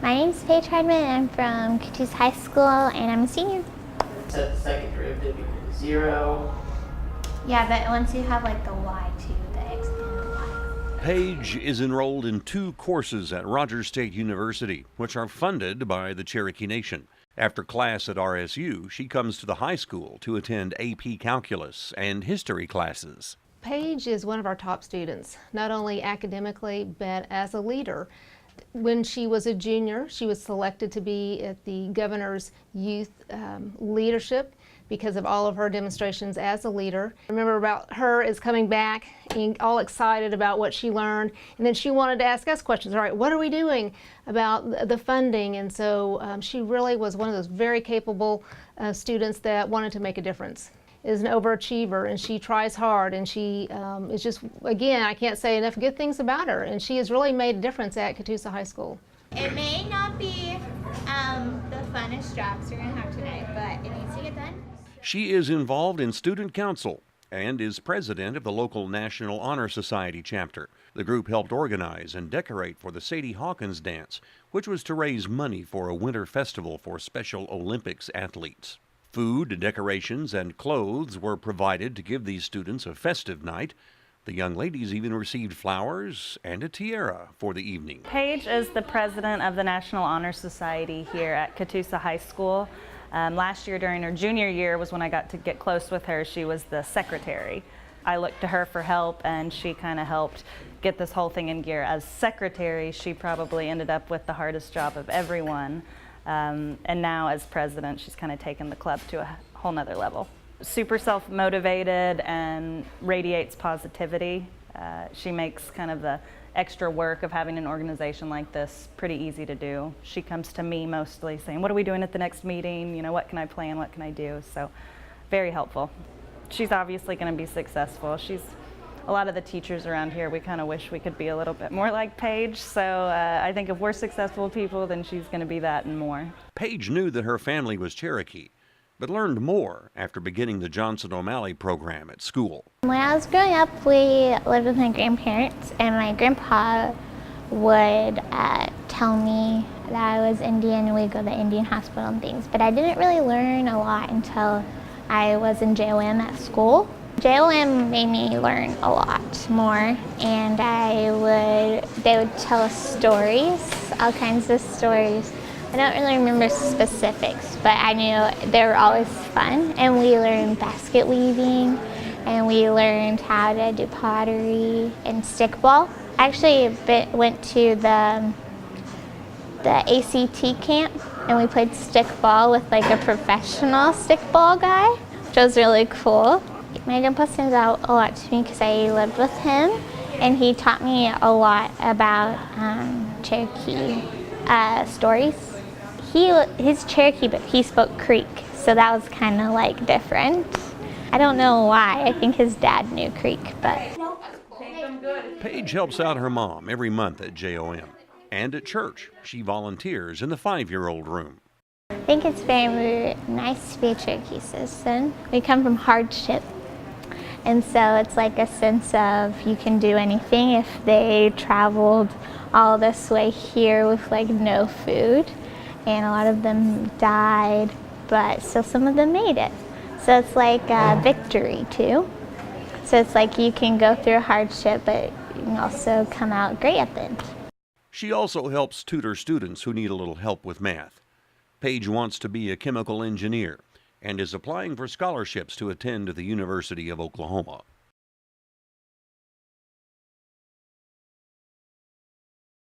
My name's Paige Hardman, and I'm from Catoosa High School, and I'm a senior. Set the second derivative equal to 0. Yeah, but once you have like the y too, the x and the y. Paige is enrolled in 2 courses at Rogers State University, which are funded by the Cherokee Nation. After class at RSU, she comes to the high school to attend AP Calculus and History classes. Paige is one of our top students, not only academically, but as a leader. When she was a junior, she was selected to be at the governor's youth leadership because of all of her demonstrations as a leader. I remember about her is coming back and all excited about what she learned, and then she wanted to ask us questions. All right, what are we doing about the funding? And so she really was one of those very capable students that wanted to make a difference. Is an overachiever, and she tries hard, and she is just, again, I can't say enough good things about her, and she has really made a difference at Catoosa High School. It may not be the funnest jobs you're going to have tonight, but it needs to get done. She is involved in student council and is president of the local National Honor Society chapter. The group helped organize and decorate for the Sadie Hawkins dance, which was to raise money for a winter festival for Special Olympics athletes. Food, decorations, and clothes were provided to give these students a festive night. The young ladies even received flowers and a tiara for the evening. Paige is the president of the National Honor Society here at Catoosa High School. Last year during her junior year was when I got to get close with her. She was the secretary. I looked to her for help, and she kind of helped get this whole thing in gear. As secretary, she probably ended up with the hardest job of everyone. And now as president, she's kind of taken the club to a whole nother level. Super self-motivated and radiates positivity. She makes kind of the extra work of having an organization like this pretty easy to do. She comes to me mostly saying, what are we doing at the next meeting? You know, what can I plan? What can I do? So very helpful. She's obviously going to be successful. A lot of the teachers around here, we kind of wish we could be a little bit more like Paige. So I think if we're successful people, then she's going to be that and more. Paige knew that her family was Cherokee, but learned more after beginning the Johnson O'Malley program at school. When I was growing up, we lived with my grandparents, and my grandpa would tell me that I was Indian, and we'd go to the Indian hospital and things. But I didn't really learn a lot until I was in JOM at school. JOM made me learn a lot more, and they would tell us stories, all kinds of stories. I don't really remember specifics, but I knew they were always fun, and we learned basket weaving, and we learned how to do pottery and stickball. I actually went to the ACT camp, and we played stickball with like a professional stickball guy, which was really cool. My grandpa stands out a lot to me because I lived with him, and he taught me a lot about Cherokee stories. He's Cherokee, but he spoke Creek, so that was kind of like different. I don't know why. I think his dad knew Creek, but. Paige helps out her mom every month at JOM. And at church, she volunteers in the 5-year-old room. I think it's very nice to be a Cherokee citizen. We come from hardship, and so it's like a sense of you can do anything. If they traveled all this way here with like no food, and a lot of them died, but still some of them made it. So it's like a victory too. So it's like you can go through hardship, but you can also come out great at the end. She also helps tutor students who need a little help with math. Paige wants to be a chemical engineer and is applying for scholarships to attend the University of Oklahoma.